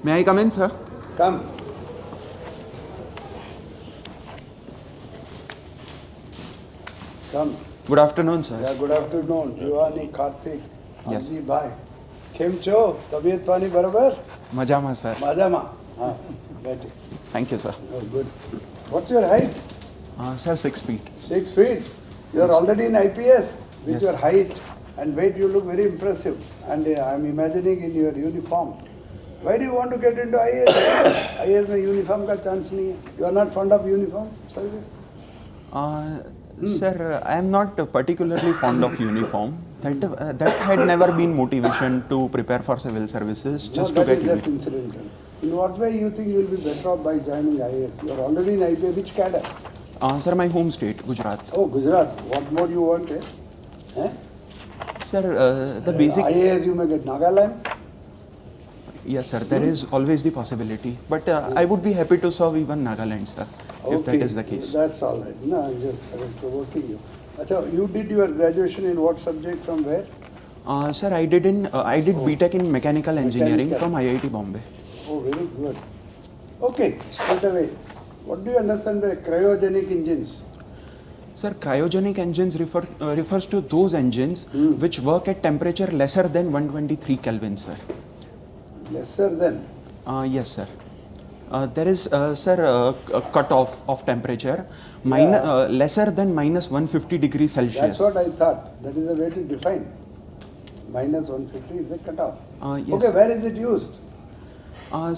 May I come in, sir? Come. Come. Good afternoon, sir. Yeah, good afternoon. Jivani, Karthik, Yes. Anji bhai. કેમ છો? તબિયત પાણી બરાબર? મજામાં, sir. મજામાં. હા, બેઠી. Thank you, sir. Oh, good. What's your height? Sir, 6 feet. 6 feet. You are already in IPS. With Yes. your height and weight, you look very impressive. And I'm imagining in your uniform. Why do you want to get into IAS? IAS में uniform का chance नहीं है. You are not fond of uniform service? Sir, I am not particularly fond of uniform. That had never been motivation to prepare for civil services. Just No, to that get is just incidental. In what way you think you will be better off by joining IAS? You are already in IPS. Which cadre? Sir, my home state, Gujarat. Oh, Gujarat. What more you want? Eh? Sir, the basic. IAS you may get Nagaland. Yes, sir. There is always the possibility, but I would be happy to serve even Nagaland, sir, if that is the case. That's all right. No, I was provoking you. Achha, you did your graduation in what subject from where? Sir, I did BTech in mechanical engineering Mechanical. from IIT Bombay. Oh, very good. Okay, straight away. What do you understand by cryogenic engines? Sir, cryogenic engines refers to those engines which work at temperature lesser than 123 Kelvin, sir. Lesser than? Yes, sir. There is, sir, a cutoff of temperature lesser than minus 150 degrees Celsius. That's what I thought. That is the way to define. Minus 150 is the cutoff. Yes. Okay, where is it used?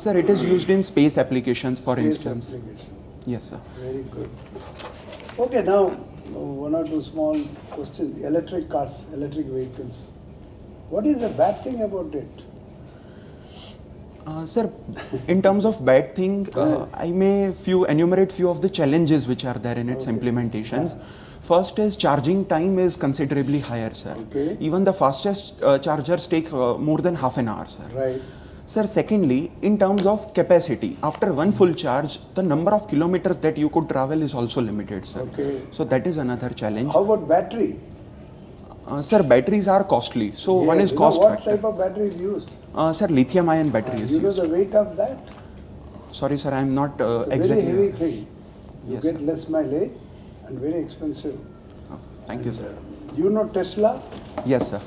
Sir, it is used in space applications, for Space instance. application. Yes, sir. Very good. Okay, now one or two small questions. Electric cars, electric vehicles. What is the bad thing about it? Sir, in terms of bad thing, I may enumerate few of the challenges which are there in its implementations. First is charging time is considerably higher, sir. Okay. Even the fastest chargers take more than half an hour, sir. Right. Sir, secondly, in terms of capacity, after one full charge, the number of kilometers that you could travel is also limited, sir. Okay. So that is another challenge. How about battery? Sir, batteries are costly. So one is you cost know what factor. type of battery is used? Sir, lithium-ion battery is You know used. the weight of that? Sorry, sir, I am not It's a exactly. very heavy thing. You Yes, get sir. less mileage and very expensive. Thank you, sir. You know Tesla? Yes, sir.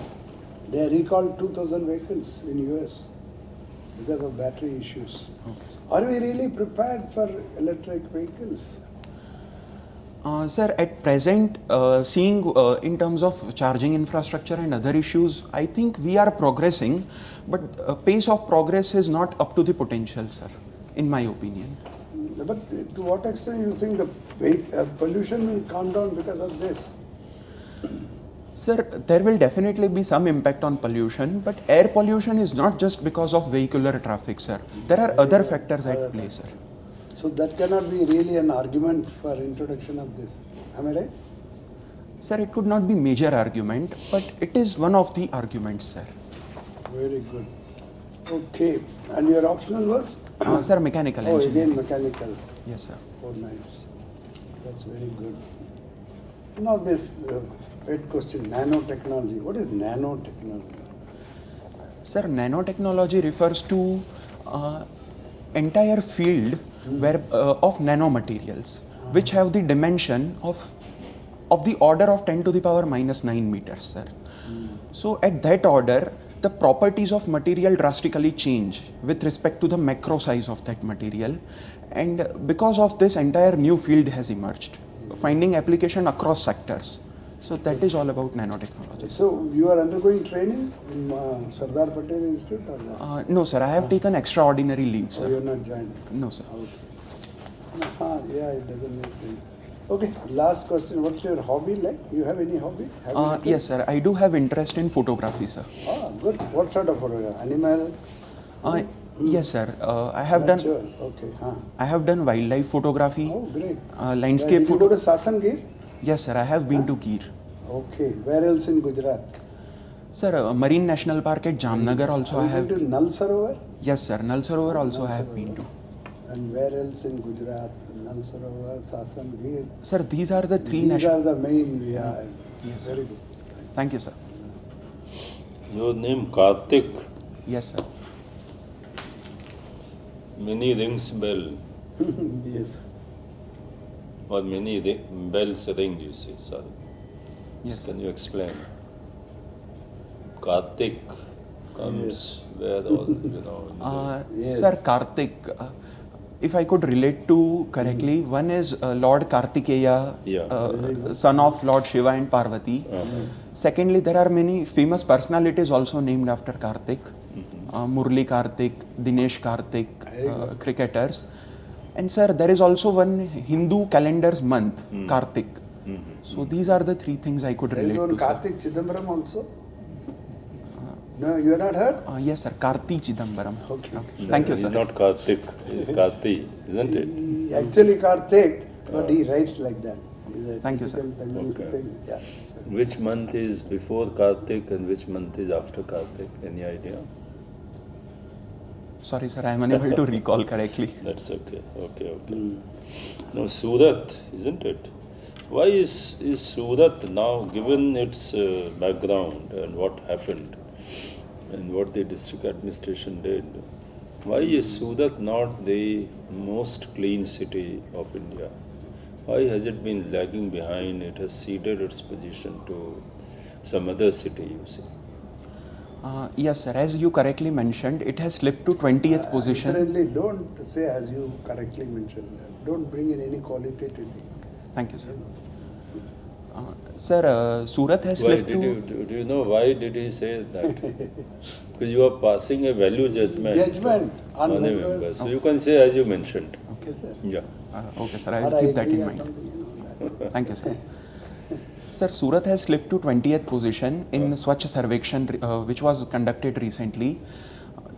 They recalled 2,000 vehicles in US because of battery issues. Okay, sir. Are we really prepared for electric vehicles? Sir, at present, seeing in terms of charging infrastructure and other issues, I think we are progressing, but pace of progress is not up to the potential, sir, in my opinion. But to what extent you think the pollution will come down because of this? Sir, there will definitely be some impact on pollution, but air pollution is not just because of vehicular traffic, sir. There are other factors at play, sir. So that cannot be really an argument for introduction of this. Am I right? Sir, it could not be major argument, but it is one of the arguments, sir. Very good. Okay. And your optional was? Sir, mechanical Oh, engineering. again mechanical. Yes, sir. Oh, nice. That's very good. Now this pet question, nanotechnology. What is nanotechnology? Sir, nanotechnology refers to entire field where of nanomaterials, which have the dimension of the order of 10 to the power minus 9 meters, sir. So at that order, the properties of material drastically change with respect to the macro size of that material, and because of this, entire new field has emerged, finding application across sectors. So that is all about nanotechnology. So you are undergoing training in Sardar Patel Institute or not? No, sir, I have taken extraordinary leave, Or you are sir. not joined? No, sir. Yeah, it doesn't make sense. Okay, last question. What's your hobby like? You have any hobby? Have you Yes, sir, I do have interest in photography, sir. Ah, good. What sort of photography? Animal? Yes, sir. I have done. Nature? Okay. I have done wildlife photography, Oh, great. landscape Did you go photo. to Sasangir? Yes, sir. I have been to Gir. Okay. Where else in Gujarat? Sir, Marine National Park at Jamnagar also I Have have. you been to Nal Sarovar? Yes, sir. Nal Sarovar also I have been to. And where else in Gujarat? Nal Sarovar, Sasangir. Sir, these are the three These national. are the main. Yeah. Yes, Very good. Thank you, sir. Your name Karthik. Yes, sir. many rings bell, Yes. or many bells ring, you see, sir. Yes. Can you explain? Kartik comes where all, Yes. Sir, Kartik, if I could relate to correctly, one is Lord Kartikeya, Yeah. son of Lord Shiva and Parvati. Secondly, there are many famous personalities also named after Kartik. Murli Kartik, Dinesh Kartik, cricketers. And sir, there is also one Hindu calendar's month, Kartik. So these are the three things I could There relate is one to, sir. Kartik Chidambaram also. No, you have not heard? Yes, sir, Karti Chidambaram. Okay. Thank you, He's sir. not Kartik, he's Karti, isn't it? He actually Kartik, but he writes like that. He's a Thank you, sir. typical Tamil Okay. thing. Yeah. So, Which month is before Kartik and which month is after Kartik? Any idea? Sorry, sir, I am unable to recall correctly. That's okay. Okay. Now, Surat, isn't it? Why is Surat now, given its background and what happened and what the district administration did, why is Surat not the most clean city of India? Why has it been lagging behind? It has ceded its position to some other city, you see. Yes, sir, as you correctly mentioned, it has slipped to 20th position. Incidentally, don't say as you correctly mentioned. Don't bring in any qualitative thing. Thank you, sir. Sir, Surat has Why slipped did to... you, do you know why did he say that? Because you are passing a value judgment, Judgment on on a member. member. So you can say as you mentioned. Okay, sir. Yeah. Okay, sir, I Or will keep that agree in or mind. something, you know, that. Thank you, sir. Sir, Surat has slipped to 20th position in Swachh Sarvekshan, which was conducted recently.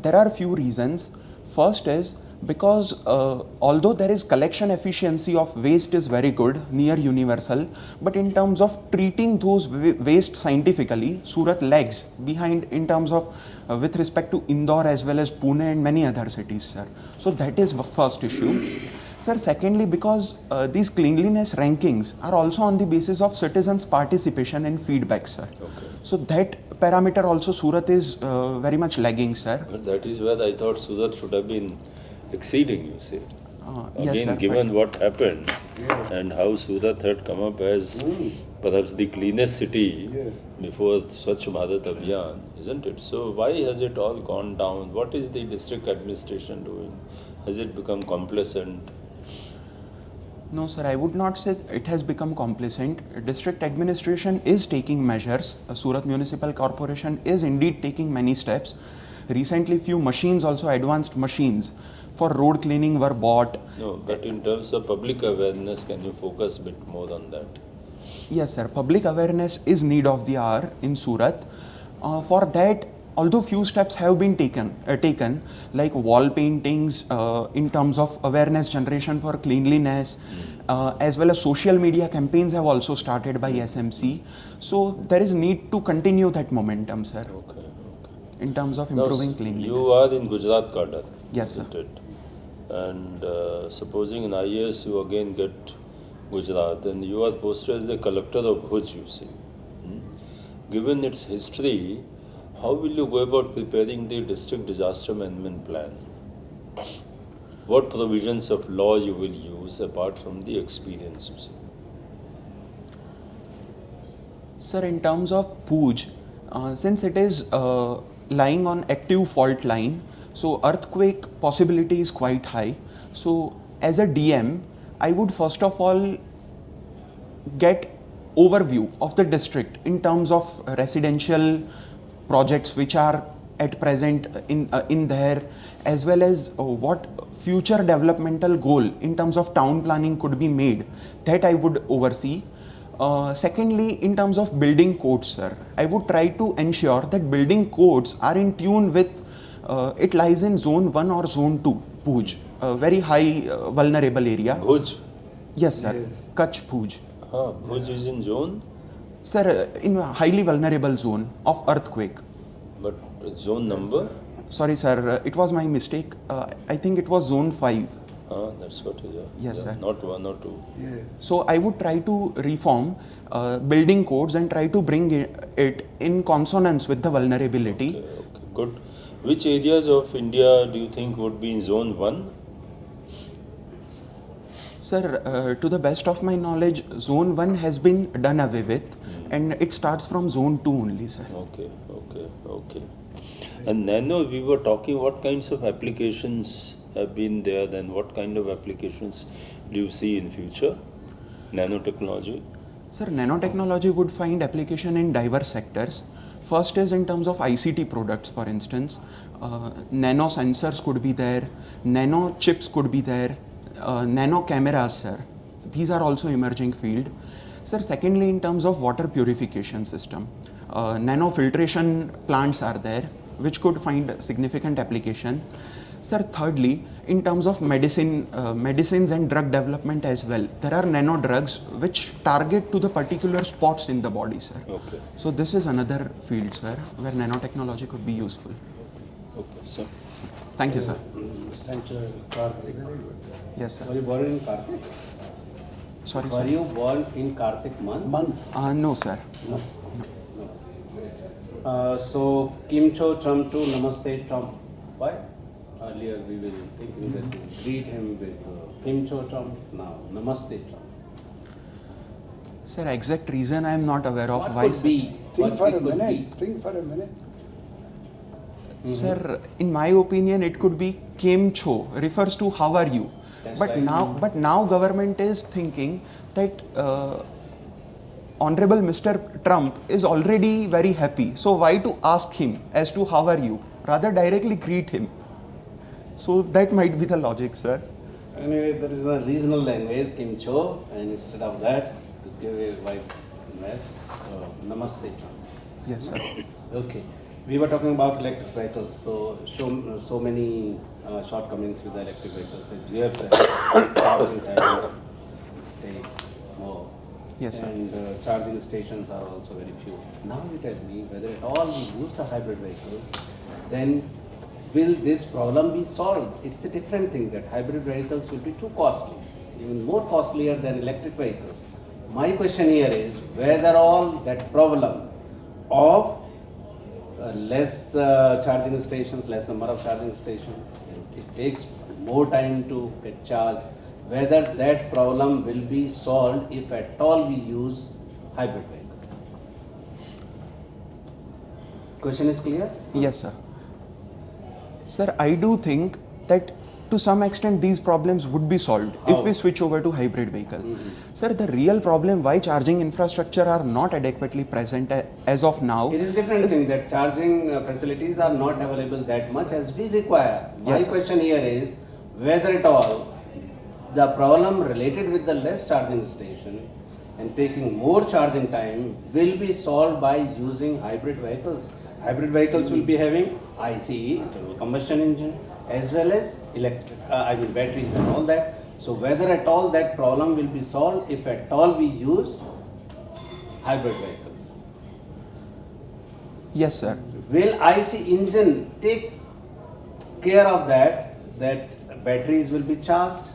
There are few reasons. First is because although there is collection efficiency of waste is very good, near universal, but in terms of treating those waste scientifically, Surat lags behind in terms of with respect to Indore as well as Pune and many other cities, sir. So that is the first issue. Sir, secondly, because these cleanliness rankings are also on the basis of citizens' participation and feedback, sir. Okay. So that parameter also Surat is very much lagging, sir. But that is where I thought Surat should have been exceeding, you see. Yes, Again, sir, given what happened and how Surat had come up as perhaps the cleanest city Yes. before Swachh Bharat Abhiyan, isn't it? So why has it all gone down? What is the district administration doing? Has it become complacent? No, sir, I would not say it has become complacent. District administration is taking measures. Surat Municipal Corporation is indeed taking many steps. Recently, few machines, also advanced machines for road cleaning were bought. No, but in terms of public awareness, can you focus a bit more on that? Yes, sir, public awareness is need of the hour in Surat. For that, although few steps have been taken, like wall paintings in terms of awareness generation for cleanliness, as well as social media campaigns have also started by SMC. So there is need to continue that momentum, sir, Okay. in terms of Now, improving cleanliness. you are in Gujarat cadre, Yes, sir. isn't it? And supposing in IAS you again get Gujarat, and you are posted as the collector of Bhuj, you see. Given its history, how will you go about preparing the district disaster management plan? What provisions of law you will use apart from the experience, you see? Sir, in terms of Bhuj, since it is lying on active fault line, so earthquake possibility is quite high. So as a DM, I would first of all get overview of the district in terms of residential projects which are at present in there, as well as what future developmental goal in terms of town planning could be made, that I would oversee. Secondly, in terms of building codes, sir, I would try to ensure that building codes are in tune with it lies in zone 1 or zone 2, Bhuj, a very high vulnerable area. Bhuj? Yes, sir, Yes. Kutch, Bhuj. Bhuj is in zone, Sir, in a highly vulnerable zone of earthquake. but zone number? Sorry, sir, it was my mistake. I think it was zone 5. That's what it is. Yes, sir. Not 1 or 2. Yes. So I would try to reform building codes and try to bring it in consonance with the vulnerability. Okay, good. Which areas of India do you think would be in zone 1? Sir, to the best of my knowledge, zone 1 has been done away with, and it starts from zone 2 only, sir. Okay. And nano, we were talking what kinds of applications have been there, then what kind of applications do you see in future? Nanotechnology? Sir, nanotechnology would find application in diverse sectors. First is in terms of ICT products, for instance. Nano sensors could be there, nano chips could be there, nano cameras, sir. These are also emerging field. Sir, secondly, in terms of water purification system, nano filtration plants are there, which could find significant application. Sir, thirdly, in terms of medicines and drug development as well, there are nano drugs which target to the particular spots in the body, sir. Okay. So this is another field, sir, where nanotechnology could be useful. Okay, sir. Thank you, sir. Thanks. Kartik. Yes, Were sir. you born in Kartik? Sorry, Were sir. you born in Kartik month? Month. No, sir. No. So Kim Cho Trump to Namaste Trump. Why? Earlier we were thinking that to greet him with Kim Cho Trump. Now Namaste Trump. Sir, exact reason I am not aware of What why. could be? Think What for it a could minute. be? Think for a minute. Sir, in my opinion, it could be Kem Cho, refers to how are you. That's But right. now government is thinking that Honorable Mr. Trump is already very happy. So why to ask him as to how are you? Rather directly greet him. So that might be the logic, sir. Anyway, there is a regional language, Kim Cho, and instead of that, to give his wife mess, Namaste Trump. Yes, sir. Okay. We were talking about electric vehicles, so many shortcomings with the electric vehicles. As you have said, charging time take more. Yes, sir. And charging stations are also very few. Now you tell me whether at all we use the hybrid vehicles, then will this problem be solved? It's a different thing that hybrid vehicles will be too costly, even more costlier than electric vehicles. My question here is whether all that problem of less charging stations, less number of charging stations, and it takes more time to get charged, whether that problem will be solved if at all we use hybrid vehicles. Question is clear? Yes, sir. Sir, I do think that to some extent these problems would be solved if How? we switch over to hybrid vehicle. Sir, the real problem why charging infrastructure are not adequately present as of now. It is different thing that charging facilities are not available that much as we require. My Yes, sir. question here is whether at all the problem related with the less charging station and taking more charging time will be solved by using hybrid vehicles. Hybrid vehicles will be having ICE, internal combustion engine, as well as batteries and all that. So whether at all that problem will be solved if at all we use hybrid vehicles. Yes, sir. Will IC engine take care of that batteries will be charged?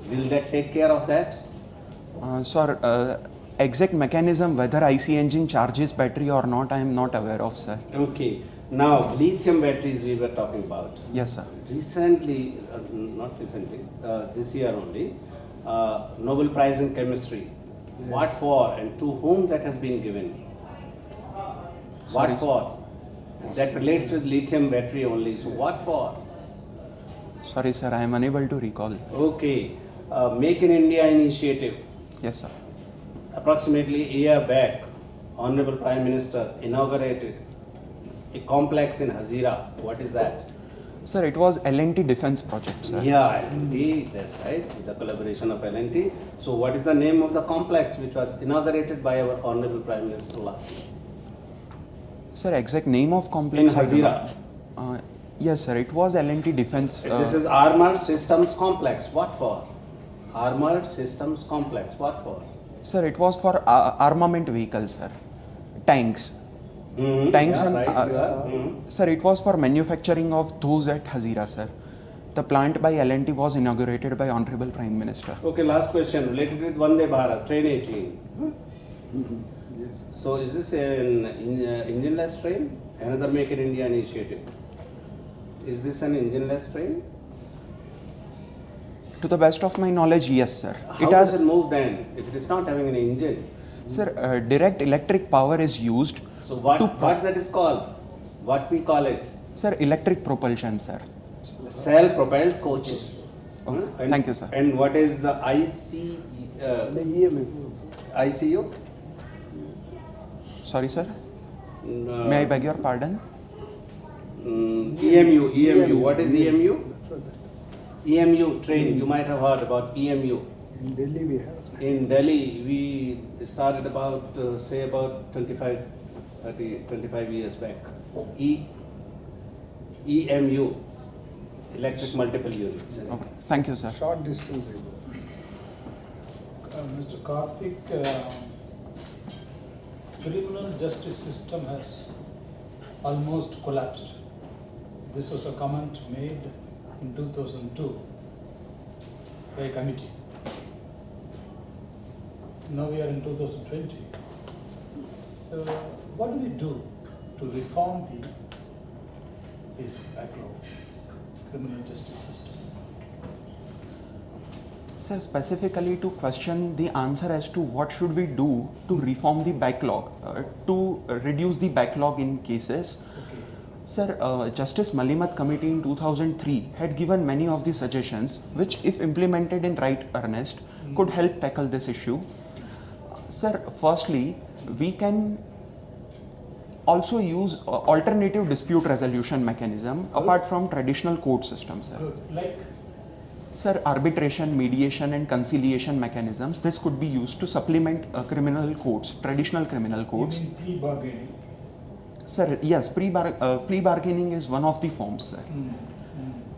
Will that take care of that? Sir, exact mechanism whether IC engine charges battery or not, I am not aware of, sir. Okay. Now, lithium batteries we were talking about. Yes, sir. Recently, not recently, this year only, Nobel Prize in Chemistry. What for and to whom that has been given? Sorry, What for? That relates with lithium battery only. So what for? Sorry, sir, I am unable to recall. Okay. Make in India initiative. Yes, sir. Approximately a year back, Honorable Prime Minister inaugurated a complex in Hazira. What is that? Sir, it was L&T defense project, sir. Yeah, L&T, that's right, the collaboration of L&T. So what is the name of the complex which was inaugurated by our Honorable Prime Minister last year? Sir, exact name of complex. In I do Hazira. not- yes, sir, it was L&T defense. This is Armored Systems Complex. What for? Armored Systems Complex. What for? Sir, it was for armament vehicles, sir. Tanks. Tanks yeah, and right, you are. sir, it was for manufacturing of those at Hazira, sir. The plant by L&T was inaugurated by Honorable Prime Minister. Okay, last question related with Vande Bharat, Train 18. Yes. So is this an engine-less train? Another Make in India initiative. Is this an engineless train? To the best of my knowledge, yes, sir. How does it move then if it is not having an engine? Sir, direct electric power is used. So what, to what that is called? What we call it? Sir, electric propulsion, sir. Self-propelled coaches. Oh, And- thank you, sir. And what is the The EMF. ICU? Sorry, sir. Mm, May I beg your pardon? EMU. What is EMU? That's what that- EMU train. You might have heard about EMU. In Delhi we have. In Delhi, we started about, say about 25 years back. EMU, electric multiple units. Okay. Thank you, sir. Short distance they go. Mr. Karthik, criminal justice system has almost collapsed. This was a comment made in 2002 by a committee. Now we are in 2020. So what do we do to reform this backlog, criminal justice system? Sir, specifically to question the answer as to what should we do to reform the backlog, to reduce the backlog in cases. Okay. Sir, Justice Malimat Committee in 2003 had given many of the suggestions which, if implemented in right earnest, could help tackle this issue. Sir, firstly, we can also use alternative dispute resolution mechanism apart from traditional court systems, sir. Good. Like, Sir, arbitration, mediation and conciliation mechanisms, this could be used to supplement criminal courts, traditional criminal you courts. mean plea-bargaining? Sir, yes, plea bargaining is one of the forms, sir.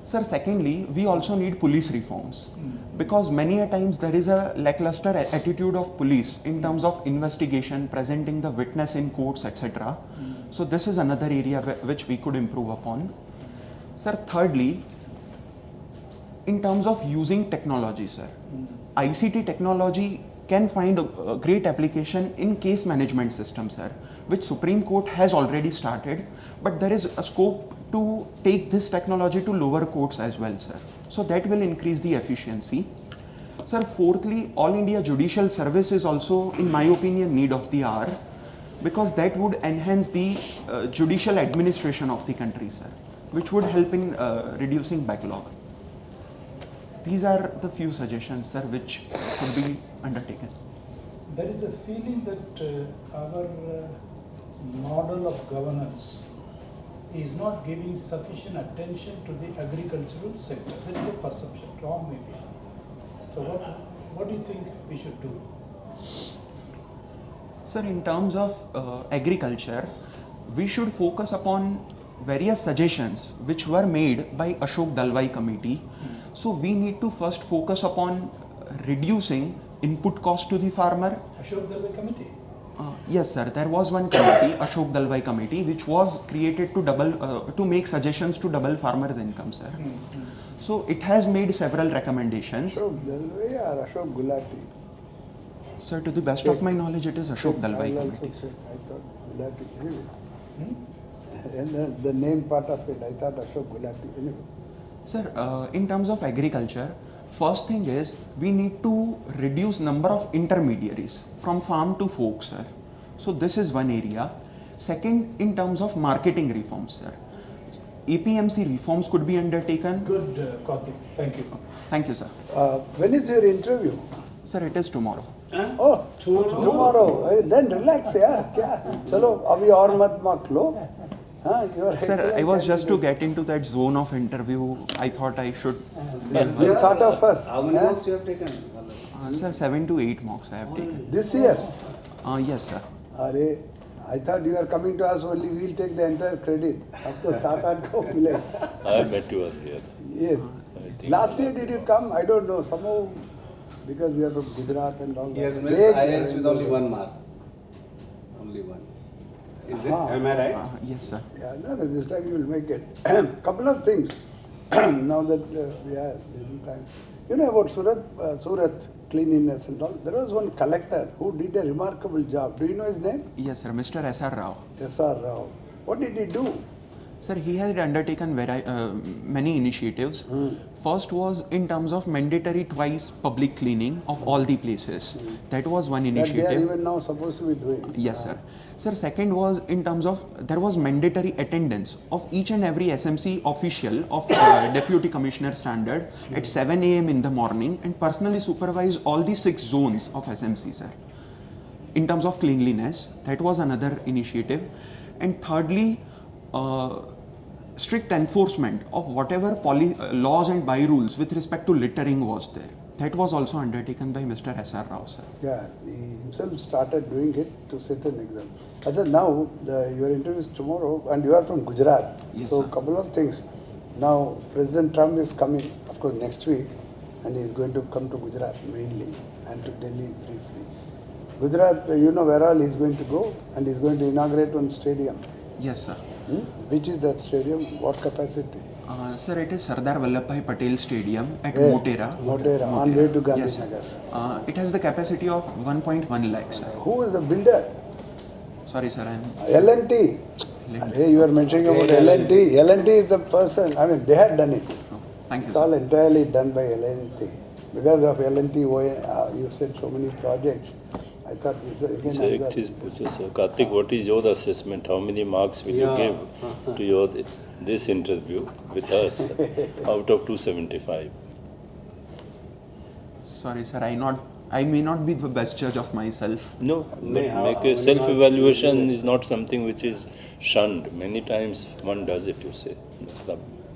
Sir, secondly, we also need police reforms because many a times there is a lackluster attitude of police in terms of investigation, presenting the witness in courts, etc. So this is another area which we could improve upon. Sir, thirdly, in terms of using technology, sir, ICT technology can find a great application in case management system, sir, which Supreme Court has already started, but there is a scope to take this technology to lower courts as well, sir. So that will increase the efficiency. Sir, fourthly, All India Judicial Service is also, in my opinion, need of the hour because that would enhance the judicial administration of the country, sir, which would help in reducing backlog. These are the few suggestions, sir, which could be undertaken. There is a feeling that our model of governance is not giving sufficient attention to the agricultural sector. There is a perception, wrong maybe. So what do you think we should do? Sir, in terms of agriculture, we should focus upon various suggestions which were made by Ashok Dalwai committee. So we need to first focus upon reducing input cost to the farmer. Ashok Dalwai committee? Yes, sir. There was one committee, Ashok Dalwai committee, which was created to make suggestions to double farmers' income, sir. So it has made several recommendations. Ashok Dalwai or Ashok Gulati? Sir, to the best of my knowledge, it is Ashok Dalwai I also committee, sir. said, I thought Gulati. Anyway. And the name part of it, I thought Ashok Gulati. Anyway. Sir, in terms of agriculture, first thing is we need to reduce number of intermediaries from farm to fork, sir. So this is one area. Second, in terms of marketing reforms, sir. APMC reforms could be undertaken. Good, Karthik. Thank you. Thank you, sir. When is your interview? Sir, it is tomorrow. Oh, tomorrow. Then relax, yaar. Kya? Chalo, abhi aur mat mak lo. Your Sir, I excellent was just to candidate. get into that zone of interview. I thought I should. You thought of us. How many huh? books you have taken? Sir, 7 to 8 mocks I have taken. This year? Yes, sir. Are, I thought you are coming to us only, we'll take the entire credit. Ab to 7-8 ko mile. I met you earlier. Yes. I think Last year did you come? I don't know. Somehow, because you are from Gujarat and all He has that. missed Vague, IAS with only 1 mark. Only 1. Is it? Am I right? Yes, sir. Yeah, no, this time you will make it. Couple of things. Now that we have little time. You know about Surat cleanliness and all. There was one collector who did a remarkable job. Do you know his name? Yes, sir. Mr. S.R. Rao. S.R. Rao. What did he do? Sir, he had undertaken many initiatives. First was in terms of mandatory twice public cleaning of all the places. That was one That they are initiative. even now supposed to be doing. Yes, sir. Sir, second was in terms of there was mandatory attendance of each and every SMC official of Deputy Commissioner standard at 7 a.m. in the morning and personally supervise all the 6 zones of SMC, sir. In terms of cleanliness, that was another initiative. And thirdly, strict enforcement of whatever laws and by rules with respect to littering was there. That was also undertaken by Mr. S.R. Rao, sir. Yeah, he himself started doing it to set an example. Achha, now your interview is tomorrow and you are from Gujarat. Yes, so sir. couple of things. Now President Trump is coming, of course, next week, and he is going to come to Gujarat mainly and to Delhi briefly. Gujarat, you know where all he is going to go, and he is going to inaugurate one stadium. Yes, sir. Which is that stadium? What capacity? Sir, it is Sardar Vallabhbhai Patel Stadium at Motera. Motera, on way to Yes, sir. Gandhinagar. It has the capacity of 1.1 lakh, sir. Who is the builder? Sorry, sir, I am. L&T. Hey, you are mentioning about L&T. L&T is the person, I mean, they had done it. Oh, thank you, It's all sir. entirely done by L&T. Because of L&T, you said so many projects. I thought this is again So another. it is, so Karthik, what is your assessment? How many marks will you give to your this interview with us out of 275? Sorry, sir, I may not be the best judge of myself. No, but how make many a self-evaluation marks is not something which is shunned. Many times one does it, you say.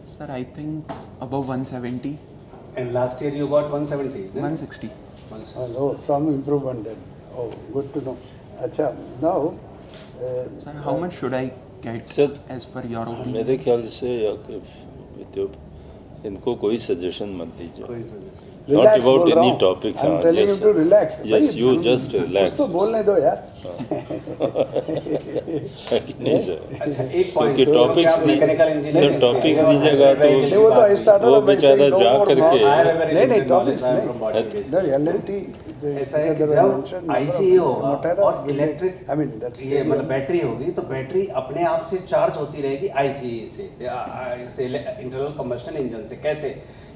Sir, I think above 170, And last year you got 170, isn't it? 160. Oh, some improvement then. Oh, good to know. Acha, now, Sir, how much should I get Sir, as per your opinion? मेरे ख्याल से इनको कोई suggestion मत दीजिए. कोई suggestion? Not relax about बोल रहा any हूँ. topics. I'm हाँ, telling yes, you to sir. relax. Yes, भाई, you just कुछ relax. तो बोलने दो यार. नहीं सर. अच्छा एक पॉइंट क्योंकि topics नहीं- sir, topics दीजिएगा तो नहीं वो तो I started वो off by saying बेचारा no जा more करके- marks. I have a very नहीं नहीं limited knowledge, topics I am नहीं. from body education. No, L&T. ऐसा है कि they जब mentioned number आईसीई of होगा Motera और will be- electric I mean that's ये मतलब बैटरी होगी तो बैटरी अपने आप से चार्ज होती रहेगी आईसीई से इंटरनल कंबशन इंजन से. कैसे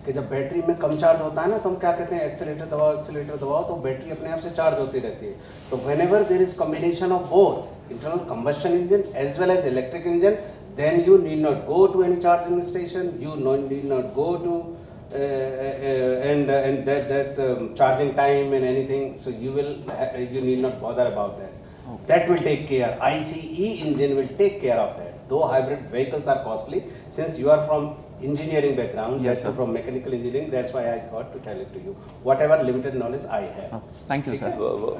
कि जब बैटरी में कम चार्ज होता है ना तो हम क्या कहते हैं एक्सीलरेटर दबाओ तो बैटरी अपने आप से चार्ज होती रहती है. तो whenever there is combination of both internal combustion engine as well as electric engine then you need not go to any charging station, need not go to and that charging time and anything, so you need not bother about that. That will take care. ICE engine will take care of that. Though hybrid vehicles are costly, since you are from engineering background, Yes, you're sir. from mechanical engineering, that's why I thought to tell it to you. Whatever limited knowledge I have. Oh, thank you, sir.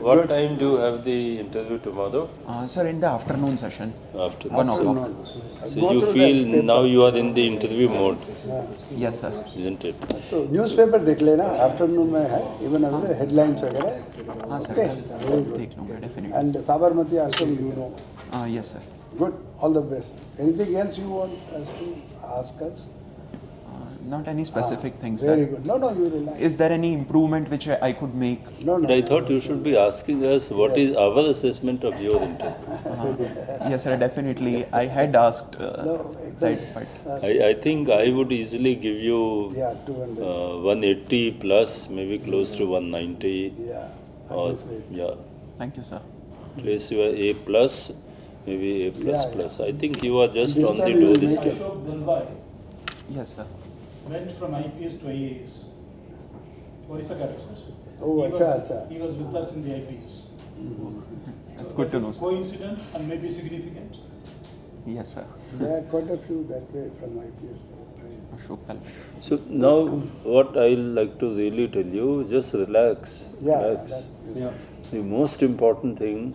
What time do you have the interview tomorrow? Sir, in the afternoon session, After 1 this. o'clock. So Go you through feel that paper. now you are in the interview mode, Yes, sir. isn't it? तो newspaper देख लेना afternoon में है even अगर headlines वगैरह हाँ sir, Okay. देख लूँगा definitely. And Sabarmati Ashram you know Yes, sir. Good all the best anything else you want us to ask us Not any specific things, very sir. Good no no you relax Is there any improvement which I could make? No But I thought you should be asking us what is our assessment of your interview. Yes, sir, definitely. I had asked No, that, exactly. but I think I would easily give you या 200 180 plus, maybe close to 190. या Or, yeah, thank you, sir. place you are A plus, maybe A plus Yeah, plus. I think you are just This on time the you door will this make time. Ashok Dalwai Yes, sir. went from IPS to IAS. Orissa Garrison. Oh, अच्छा. He was with us in the IPS. That's So good to that know, is sir. coincident and maybe significant. Yes, sir. There are quite a few that way from IPS. Ashok Talwar. So now what I'll like to really tell you, just relax. Yeah, Relax. Yeah. The most important thing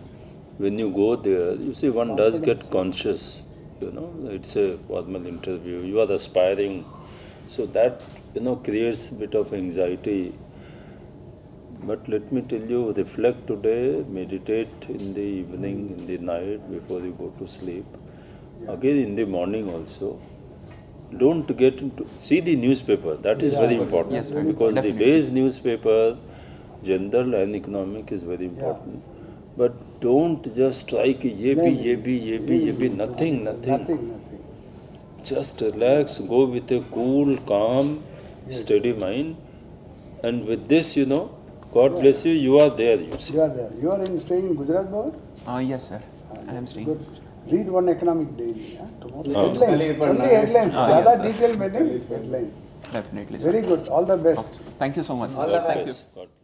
when you go there, you see one does get conscious, you know, it's a formal interview, you are aspiring, so that, you know, creates a bit of anxiety. But let me tell you, reflect today, meditate in the evening, in the night before you go to sleep, again in the morning also. Don't get into, see the newspaper, that is very important. Yes, sir. Because Definitely. the day's newspaper, general and economic, is very important. But don't just strike ye No, bhi, no. ye bhi, ye bhi, ye bhi, nothing. Nothing. Just relax, go with a cool, calm, steady mind. And with this, God bless you, you are there, you see. You are there. You are staying in Gujarat, Bhavan? Yes, sir. I am staying. Good. Read one economic daily. Tomorrow. Ah. Headlines. Only headlines. Zyada detail में नहीं, headlines. Definitely, sir. Very good. All the best. Thank you so much. All the God best. bless. God bless.